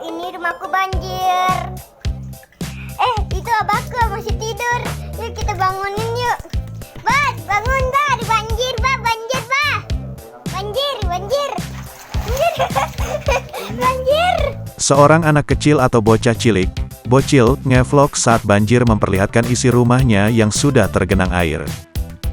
ini rumahku banjir. Itu abangku masih tidur. Yuk kita bangunin yuk. Bah, bangun bah, ada banjir bah, banjir bah. Banjir. Banjir. Seorang anak kecil atau bocah cilik, bocil, ngevlog saat banjir memperlihatkan isi rumahnya yang sudah tergenang air.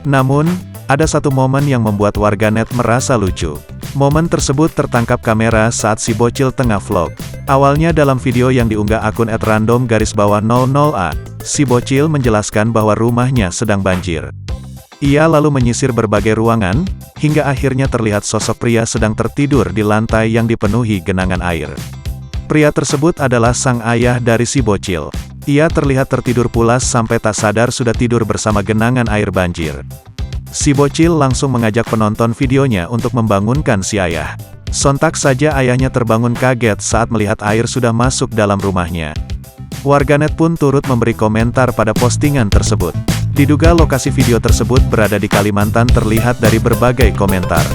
Namun, ada satu momen yang membuat warganet merasa lucu. Momen tersebut tertangkap kamera saat si bocil tengah vlog. Awalnya dalam video yang diunggah akun @random_00a, si bocil menjelaskan bahwa rumahnya sedang banjir. Ia lalu menyisir berbagai ruangan, hingga akhirnya terlihat sosok pria sedang tertidur di lantai yang dipenuhi genangan air. Pria tersebut adalah sang ayah dari si bocil. Ia terlihat tertidur pulas sampai tak sadar sudah tidur bersama genangan air banjir. Si bocil langsung mengajak penonton videonya untuk membangunkan si ayah. Sontak saja ayahnya terbangun kaget saat melihat air sudah masuk dalam rumahnya. Warganet pun turut memberi komentar pada postingan tersebut. Diduga lokasi video tersebut berada di Kalimantan terlihat dari berbagai komentar.